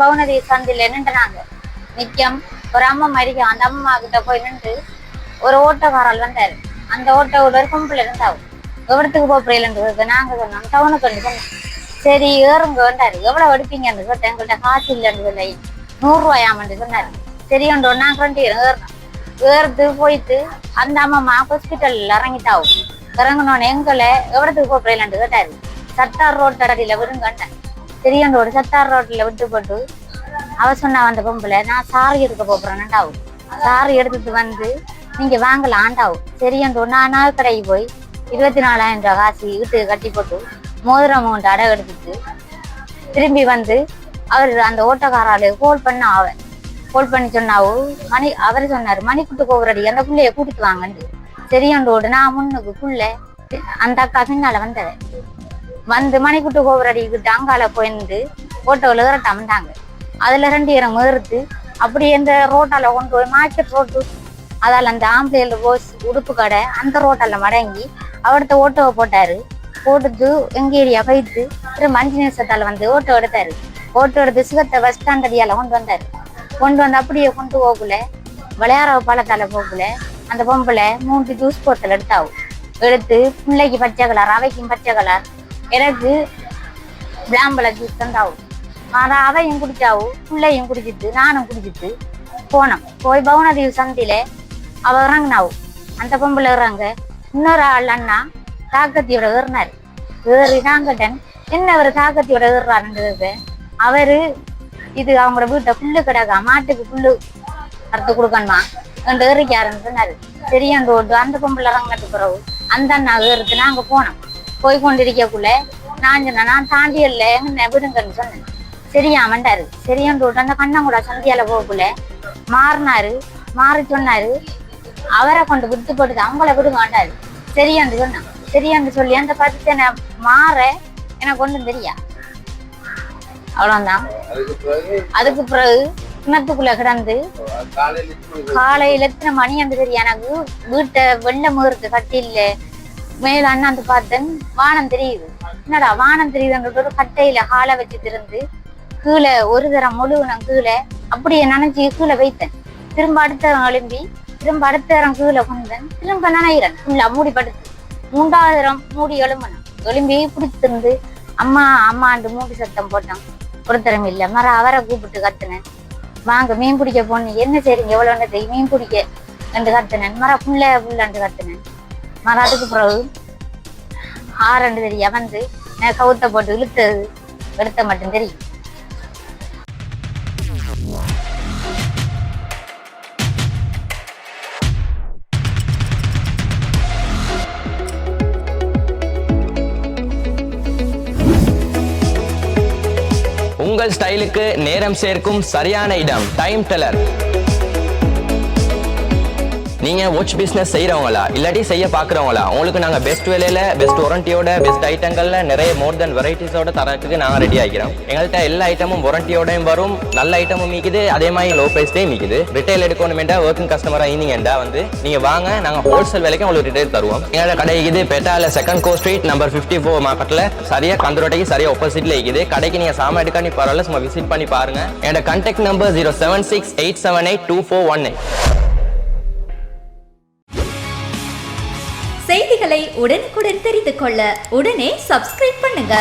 பவுனதி சந்தில நின்றுனாங்க நிக்கம். ஒரு அம்மா மறிக்கும். அந்த அம்மா கிட்ட போய் நின்று ஒரு ஓட்டக்காரல் வந்தாரு. அந்த ஓட்டோட ஒரு கும்பில் இருந்தாவும் எவ்வளத்துக்கு போறீங்கன்னு நாங்க சொன்னோம். டவுனுக்கு சொன்னோம். சரி ஏறுங்க வந்தாரு. எவ்வளவு எடுப்பீங்கன்னு கேட்டேன். எங்கள்கிட்ட காசு இல்லைன்னு இல்லை, 100 ரூபாயாமன்னு சொன்னாரு. சரி ஒன்று நாங்கள் 2 ஏறணும். ஏறுது போயிட்டு அந்த அம்மா ஹாஸ்பிட்டல்ல இறங்கிட்டாவும். இறங்கினோன்னு எங்களை எவ்வளத்துக்கு போறீங்கன்னு கேட்டாரு. சத்தார் ரோட் தடடியில விடுங்கட்டேன். தெரியண்டோடு சத்தார் ரோட்ல விட்டு போட்டு அவ சொன்னா அந்த பொம்பளை நான் சாரி எடுக்க போறேன்டாவும். சாரி எடுத்துட்டு வந்து நீங்க வாங்கலாம் ஆண்டாவும். தெரியண்டோ நான் கடைக்கு போய் 24,000 ரூபாய் காசு வீட்டு கட்டி போட்டு மோதிரம் அமௌண்ட் அடை எடுத்துட்டு திரும்பி வந்து அவர் அந்த ஓட்டக்காராளு கோல் பண்ண கோல் பண்ணி சொன்னாவோ அவர் சொன்னாரு மணிக்கூட்டு கோவரடி அந்த பிள்ளைய கூட்டிட்டு வாங்கன்னு. தெரியண்டோடு நான் முன்னுக்கு புள்ள அந்த அக்கா பின்னால வந்தவன் வந்து மணிக்கூட்டு கோபுரடிக்கிட்டு அங்கால போயிருந்து ஓட்டோவில் ஏறட்டாமட்டாங்க. அதுல 2 இடம் ஏறுத்து அப்படி இந்த ரோட்டால கொண்டு போய் மார்க்கெட் ரோட்டு அதால் அந்த ஆம்பளையில போஸ் உடுப்பு கடை அந்த ரோட்டால மடங்கி அவர்கிட்ட ஓட்டோவை போட்டாரு. போட்டுட்டு எங்க ஏரியா போயிட்டு திரும்ப 5 நிமிஷத்தால வந்து ஓட்டோ எடுத்தாரு. ஓட்டோ எடுத்து சிகத்தை பஸ் ஸ்டாண்ட் அடியால கொண்டு வந்தாரு. கொண்டு வந்து அப்படியே கொண்டு போகல விளையாட பாலத்தால போகல அந்த பொம்பளை 3 ஜூஸ் போத்தல் எடுத்தாவும். எடுத்து பிள்ளைக்கு பச்சை கலர் அவைக்கும் பச்சை கலர் எனக்கு பிளாம்பள ஜூஸ் தந்தாவும். ஆனா அவையும் குடிச்சாவும் பிள்ளையும் குடிச்சிட்டு நானும் குடிச்சிட்டு போனோம். போய் பவுனதீவு சந்தில அவ இறங்கினாவும். அந்த பொம்பளை இறங்க இன்னொரு ஆள் அண்ணா தாக்கத்தியோட ஏறினாரு. ஏறி நாங்கட்டன் என்ன அவரு தாக்கத்தியோட ஏறுறாருன்றது அவரு இது அவங்களோட வீட்டை புல்லு கிடக்கா மாட்டுக்கு புல்லு அறுத்து கொடுக்கணுமா என்று ஏறிக்காருன்னு சொன்னாரு. சரியாண்டு ஓட்டு அந்த பொம்பளை இறங்கினது பிறகு அந்த அண்ணா ஏறுத்து நாங்க போனோம். போய் கொண்டிருக்கக்குள்ள நான் சொன்னேன் நான் தாண்டியல்ல எங்க விடுங்கன்னு சொன்னேன். சரியாமண்டாரு. சரியாண்டு விட்டு அந்த கண்ணங்கூட சந்தியால போகக்குள்ள மாறினாரு. மாறி சொன்னாரு அவரை கொண்டு விட்டு போட்டு அவங்கள விடுங்கண்டாரு. சரியாண்டு சொன்னான். சரியாண்டு சொல்லி அந்த 10 மாற எனக்கு ஒன்றும் தெரியா. அவ்வளவுதான். அதுக்கு பிறகு கிணத்துக்குள்ள கிடந்து காலையில எத்தனை மணி என்று தெரியும் எனக்கு. வீட்டை வெள்ளம் ஏறுது கட்டில மேல அண்ணாந்து பார்த்தேன் வானம் தெரியுது. என்னடா வானம் தெரியுதுன்ற ஒரு கட்டையில காலை வச்சுட்டு இருந்து கீழே ஒரு தரம் முழுவனம் கீழே அப்படியே நினைச்சு கீழே வைத்தேன். திரும்ப அடுத்த தரம் எழும்பி திரும்ப அடுத்த தரம் கீழே கொண்டேன். திரும்ப நினைக்கிறேன் ஃபுல்லா மூடி படுத்து 3வது தரம் மூடி எழும்பணும். எழும்பி பிடிச்சிருந்து அம்மா அம்மாண்டு மூடி சத்தம் போட்டான். ஒரு தரம் இல்லை மர அவரை கூப்பிட்டு கத்துனேன். வாங்க மீன் பிடிக்க போன என்ன சரிங்க எவ்வளவு தெரியும் மீன் பிடிக்க என்று கத்துனேன். மர புள்ளண்டு கத்துனேன். மராதுக்கு பிறகு 6 தெரியா வந்து கவுத்த போட்டு இழுத்தது எடுத்த மட்டும் தெரியும். உங்கள் ஸ்டைலுக்கு நேரம் சேர்க்கும் சரியான இடம் டைம் டெல்லர். நீங்க வாட்ச் பிசினஸ் செய்யறவங்களா இல்லாட்டி செய்ய பாக்குறவங்களா உங்களுக்கு நாங்க பெஸ்ட் விலையில பெஸ்ட் வாரண்டியோட பெஸ்ட் ஐட்டங்கள்ல நிறைய மோர் தென் வெரைட்டிஸோட தரத்துக்கு நாங்க ரெடி ஆகிறோம். எங்கள்கிட்ட எல்லா ஐட்டமும் வாரண்டியோடையும் வரும். நல்ல ஐட்டமும் மீக்குது அதே மாதிரி லோ பிரைஸ்லயும் மீக்குது. ரிட்டைல் எடுக்கணுமெண்டா ஒர்க்கிங் கஸ்டமரா இருந்தீங்கடா வந்து நீங்க வாங்க நாங்க ஹோல்சேல் விலைக்கு உங்களுக்கு ரிட்டைல் தருவோம். எங்களோட கடை இருக்குது பேட்டால 2nd கோ ஸ்ட்ரீட் நம்பர் 54 மார்க்கெட்ல சரியா கந்தரோட்டைக்கு சரியா ஆப்போசிட்ல இருக்குது. கடைக்கு நீங்க சாமா எடுக்க நீ பரவாயில்ல சும்மா விசிட் பண்ணி பாருங்க. என்னோட கான்டாக்ட் நம்பர் 0768782482418. செய்திகளை உடனுக்குடன் தெரிந்து கொள்ள உடனே சப்ஸ்கிரைப் பண்ணுங்க.